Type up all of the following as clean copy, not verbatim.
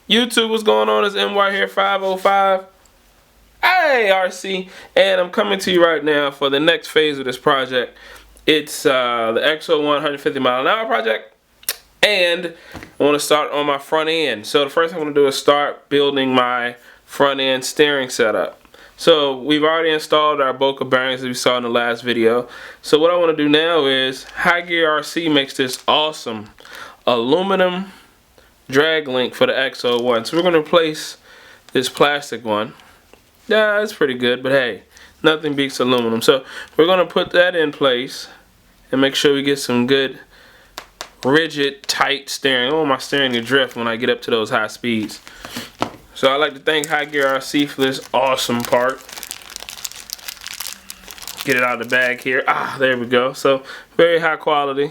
YouTube, what's going on? It's MY here, 505. Hey, RC, and I'm coming to you right now for the next phase of this project. It's the XO-1 150-mile-an-hour project, and I want to start on my front end. So the first thing I'm going to do is start building my front end steering setup. So we've already installed our Boca bearings that we saw in the last video. So what I want to do now is High Gear RC makes this awesome aluminum drag link for the XO-1. So we're going to replace this plastic one. Yeah, it's pretty good, but hey, nothing beats aluminum. So we're going to put that in place and make sure we get some good rigid, tight steering. I don't want my steering to drift when I get up to those high speeds. So I'd like to thank High Gear RC for this awesome part. Get it out of the bag here. Ah, there we go. So very high quality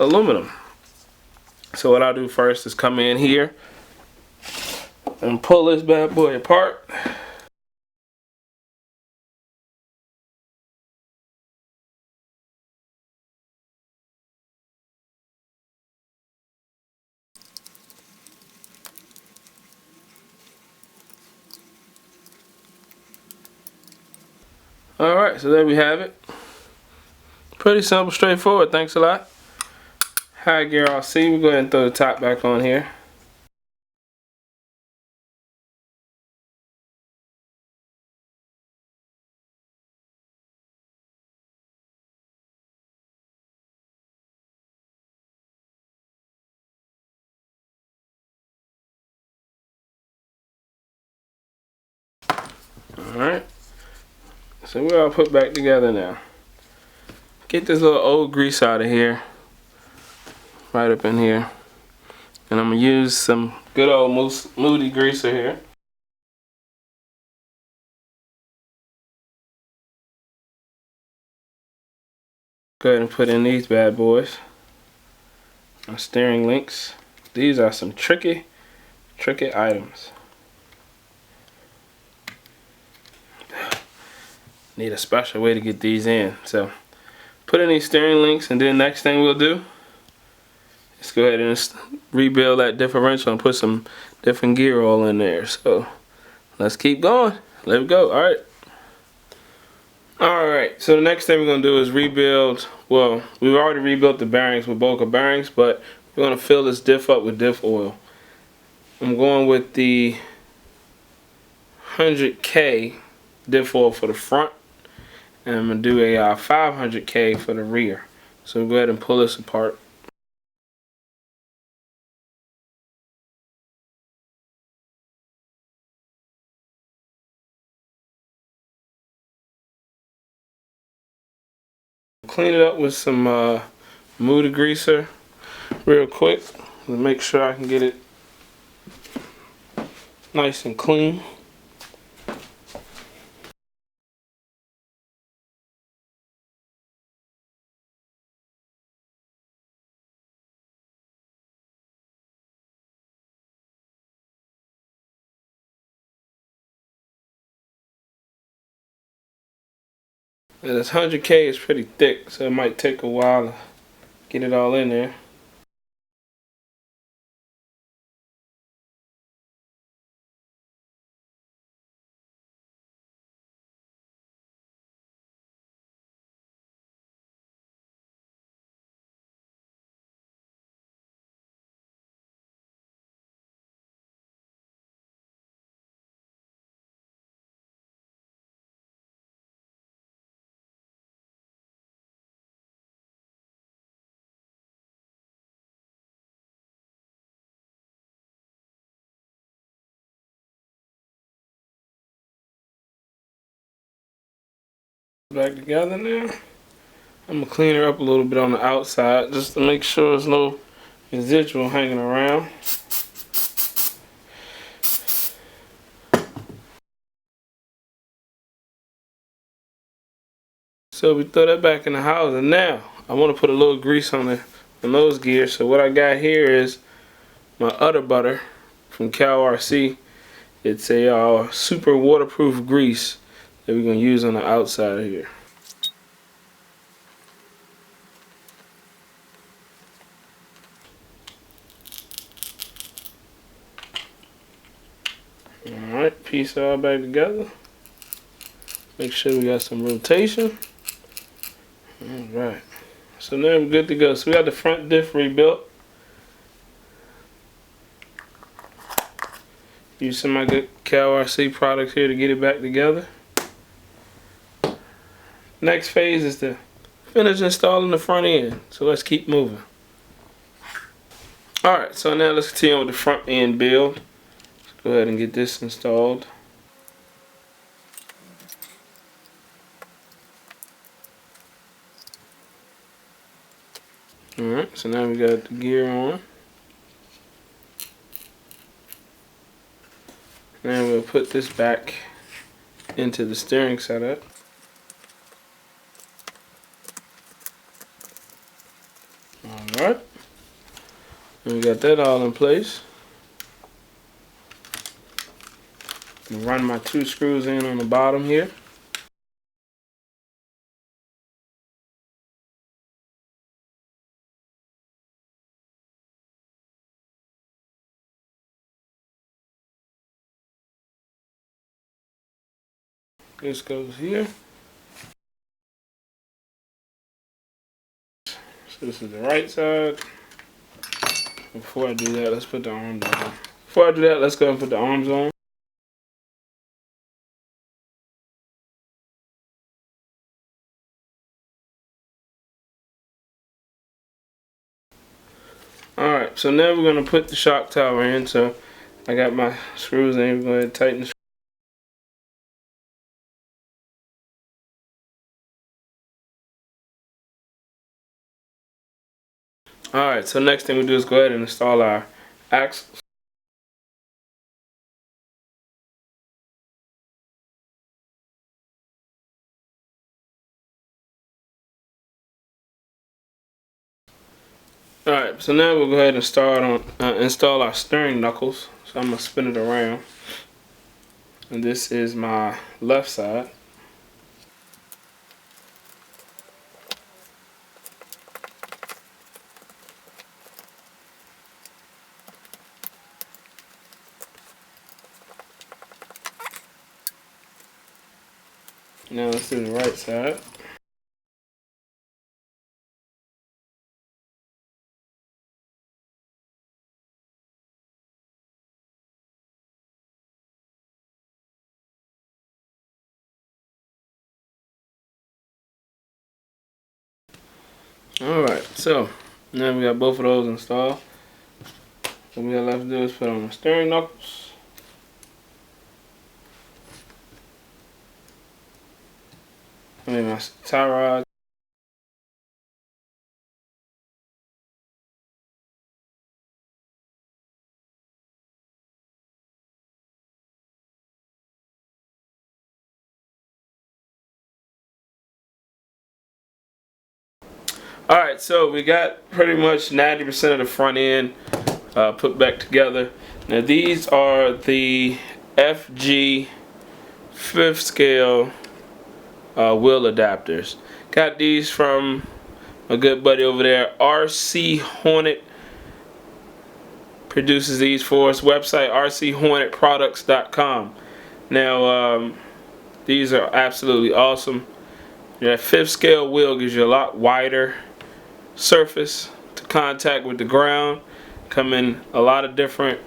aluminum. So what I'll do first is come in here and pull this bad boy apart. Alright, so there we have it. Pretty simple, straightforward. Thanks a lot. High Gear RC. We'll go ahead and throw the top back on here. Alright. So we're all put back together now. Get this little old grease out of here. Right up in here. And I'm going to use some good old Moody greaser here. Go ahead and put in these bad boys. My steering links. These are some tricky items. Need a special way to get these in. So put in these steering links, and then next thing we'll do is go ahead and rebuild that differential and put some different gear oil in there. So let's keep going. Let it go. Alright, so the next thing we're going to do is rebuild. Well, we've already rebuilt the bearings with Boca bearings, but we're going to fill this diff up with diff oil. I'm going with the 100K diff oil for the front, and I'm going to do a 500K for the rear. So we'll go ahead and pull this apart. Clean it up with some Moody greaser real quick to make sure I can get it nice and clean. And this 100K is pretty thick, so it might take a while to get it all in there. Back together now. I'm gonna clean her up a little bit on the outside just to make sure there's no residual hanging around. So we throw that back in the house, and now I want to put a little grease on those gears. So what I got here is my Udder Butter from Cal RC. It's a super waterproof grease that we're gonna use on the outside here. Alright, piece it all back together. Make sure we got some rotation. Alright. So now we're good to go. So we got the front diff rebuilt. Use some of my good KRC products here to get it back together. Next phase is to finish installing the front end. So let's keep moving. Alright, so now let's continue with the front end build. Let's go ahead and get this installed. Alright, so now we got the gear on. Now we'll put this back into the steering setup. Alright, and we got that all in place. I'm gonna run my 2 screws in on the bottom here. This goes here. So this is the right side. Before I do that, let's put the arms on. Before I do that, let's go and put the arms on. Alright, so now we're going to put the shock tower in. So I got my screws in. We're going to tighten the screws. Alright, so next thing we do is go ahead and install our axles. Alright, so now we'll go ahead and start on install our steering knuckles. So I'm going to spin it around. And this is my left side. Now let's do the right side. Alright, so now we got both of those installed. What we got left to do is put on the steering knuckles. I mean my tie rod. Alright, so we got pretty much 90% of the front end put back together. Now these are the FG 5th scale wheel adapters. Got these from a good buddy over there. RC Hornet produces these for us. Website rchornetproducts.com. Now these are absolutely awesome. That 5th scale wheel gives you a lot wider surface to contact with the ground. Come in a lot of different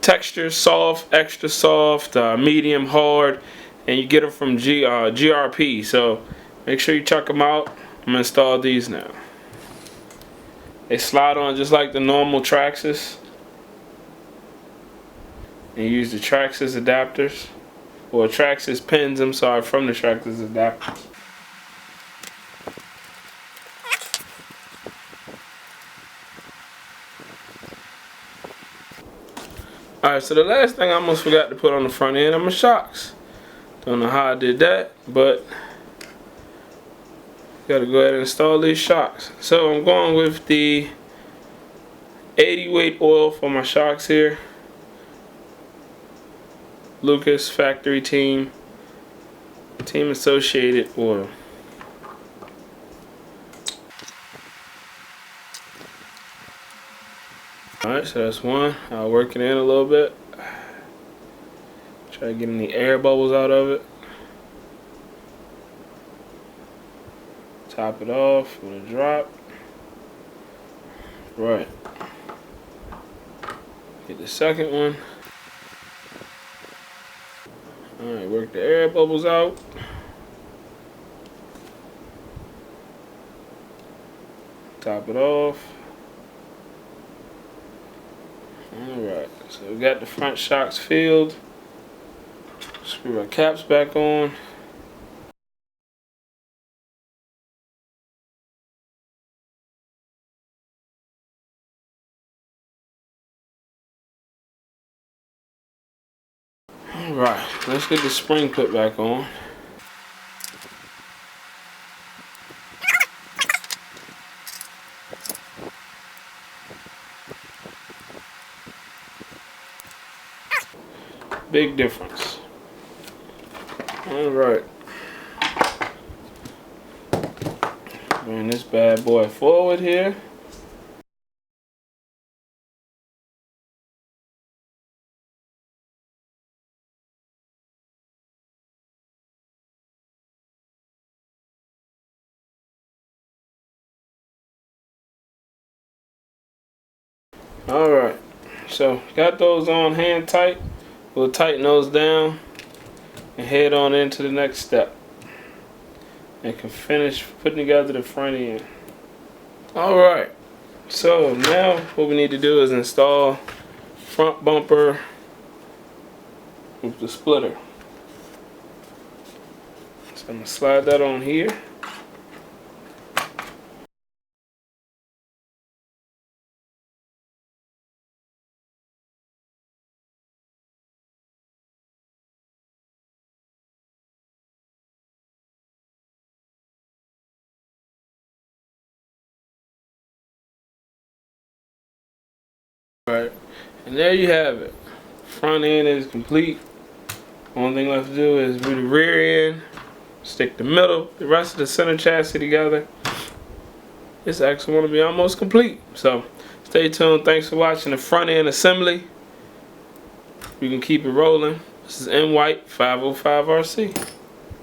textures: soft, extra soft, medium, hard, and you get them from GRP. So make sure you check them out. I'm gonna install these now. They slide on just like the normal Traxxas, and you use the Traxxas adapters, or Traxxas pins, I'm sorry, from the Traxxas adapters. Alright, so the last thing I almost forgot to put on the front end are my shocks. Don't know how I did that, but gotta go ahead and install these shocks. So I'm going with the 80 weight oil for my shocks here. Lucas Factory Team Associated oil. Alright, so that's one. I'll work it in a little bit. Try to get any air bubbles out of it. Top it off with a drop. Right. Get the second one. Alright, work the air bubbles out. Top it off. Alright, so we got the front shocks filled. Screw our caps back on. Alright, let's get the spring put back on. Big difference. Alright. Bring this bad boy forward here. Alright, so got those on hand tight. We'll tighten those down and head on into the next step. And can finish putting together the front end. Alright, so now what we need to do is install front bumper with the splitter. So I'm going to slide that on here. Alright, and there you have it. Front end is complete. Only thing left to do is do the rear end, stick the middle, the rest of the center chassis together. This actually going to be almost complete. So stay tuned. Thanks for watching the front end assembly. You can keep it rolling. This is M White 505 RC.